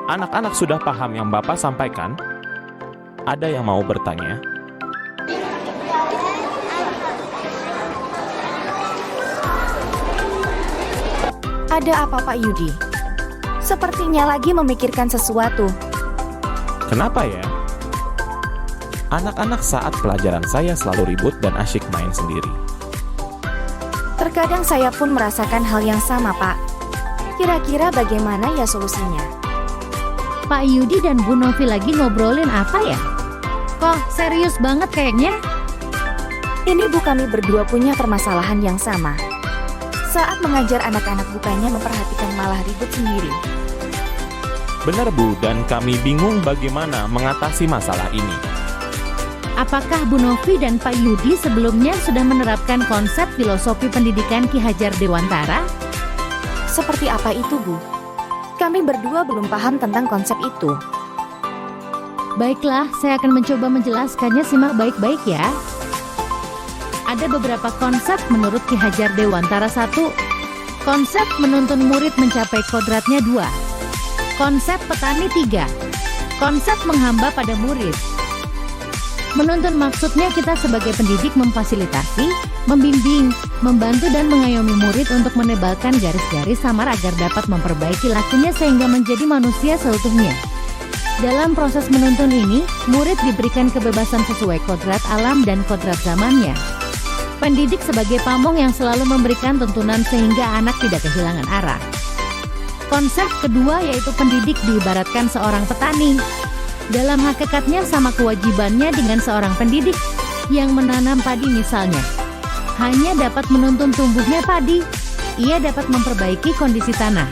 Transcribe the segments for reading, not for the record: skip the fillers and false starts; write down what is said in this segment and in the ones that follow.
Anak-anak sudah paham yang Bapak sampaikan? Ada yang mau bertanya? Ada apa Pak Yudi? Sepertinya lagi memikirkan sesuatu. Kenapa ya? Anak-anak saat pelajaran saya selalu ribut dan asyik main sendiri. Terkadang saya pun merasakan hal yang sama Pak. Kira-kira bagaimana ya solusinya? Pak Yudi dan Bu Novi lagi ngobrolin apa ya? Kok serius banget kayaknya? Ini Bu, kami berdua punya permasalahan yang sama. Saat mengajar anak-anak bukannya memperhatikan, malah ribut sendiri. Benar Bu, dan kami bingung bagaimana mengatasi masalah ini. Apakah Bu Novi dan Pak Yudi sebelumnya sudah menerapkan konsep filosofi pendidikan Ki Hajar Dewantara? Seperti apa itu Bu? Kami berdua belum paham tentang konsep itu. Baiklah, saya akan mencoba menjelaskannya, simak baik-baik ya. Ada beberapa konsep menurut Ki Hajar Dewantara. 1. Konsep menuntun murid mencapai kodratnya. 2. Konsep petani. 3. Konsep menghamba pada murid. Menuntun maksudnya kita sebagai pendidik memfasilitasi, membimbing, membantu dan mengayomi murid untuk menebalkan garis-garis samar agar dapat memperbaiki lakunya sehingga menjadi manusia seutuhnya. Dalam proses menuntun ini, murid diberikan kebebasan sesuai kodrat alam dan kodrat zamannya. Pendidik sebagai pamong yang selalu memberikan tuntunan sehingga anak tidak kehilangan arah. Konsep kedua yaitu pendidik diibaratkan seorang petani. Dalam hakikatnya sama kewajibannya dengan seorang pendidik yang menanam padi misalnya. Hanya dapat menuntun tumbuhnya padi. Ia dapat memperbaiki kondisi tanah,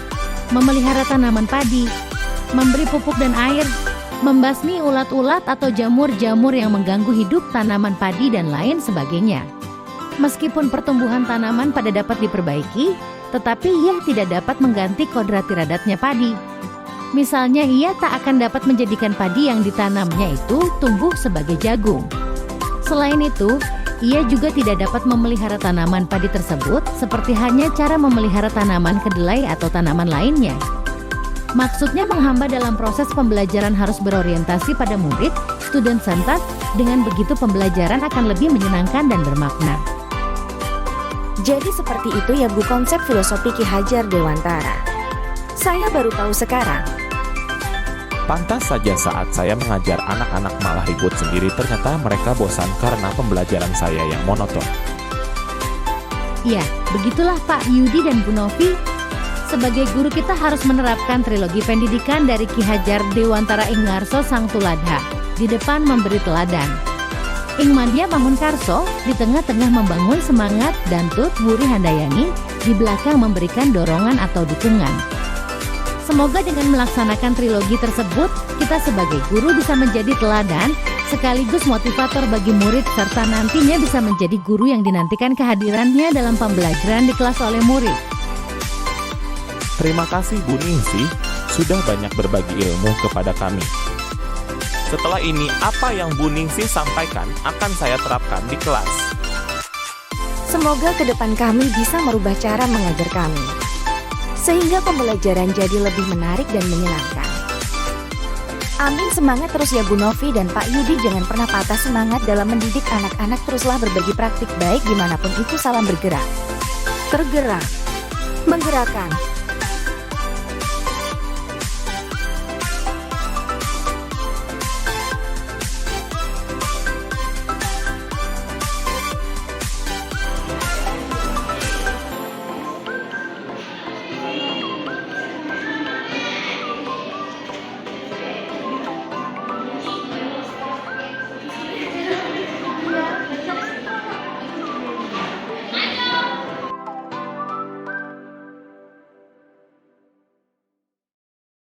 memelihara tanaman padi, memberi pupuk dan air, membasmi ulat-ulat atau jamur-jamur yang mengganggu hidup tanaman padi dan lain sebagainya. Meskipun pertumbuhan tanaman pada dapat diperbaiki, tetapi ia tidak dapat mengganti kodrat iradatnya padi. Misalnya ia tak akan dapat menjadikan padi yang ditanamnya itu tumbuh sebagai jagung. Selain itu, ia juga tidak dapat memelihara tanaman padi tersebut seperti hanya cara memelihara tanaman kedelai atau tanaman lainnya. Maksudnya menghamba dalam proses pembelajaran harus berorientasi pada murid, student centered, dengan begitu pembelajaran akan lebih menyenangkan dan bermakna. Jadi seperti itu ya Bu konsep filosofi Ki Hajar Dewantara. Saya baru tahu sekarang. Pantas saja saat saya mengajar anak-anak malah ribut sendiri, ternyata mereka bosan karena pembelajaran saya yang monoton. Ya, begitulah Pak Yudi dan Bu Novi. Sebagai guru kita harus menerapkan trilogi pendidikan dari Ki Hajar Dewantara ing ngarso sang tuladha, di depan memberi teladan. Ing mandya bangun karso, di tengah-tengah membangun semangat dan tut wuri handayani, di belakang memberikan dorongan atau dukungan. Semoga dengan melaksanakan trilogi tersebut, kita sebagai guru bisa menjadi teladan, sekaligus motivator bagi murid serta nantinya bisa menjadi guru yang dinantikan kehadirannya dalam pembelajaran di kelas oleh murid. Terima kasih Bu Ningsih, sudah banyak berbagi ilmu kepada kami. Setelah ini, apa yang Bu Ningsih sampaikan akan saya terapkan di kelas. Semoga ke depan kami bisa merubah cara mengajar kami, sehingga pembelajaran jadi lebih menarik dan menyenangkan. Amin, semangat terus ya Bu Novi dan Pak Yudi, jangan pernah patah semangat dalam mendidik anak-anak, teruslah berbagi praktik baik dimanapun itu, salam bergerak. Tergerak, menggerakkan.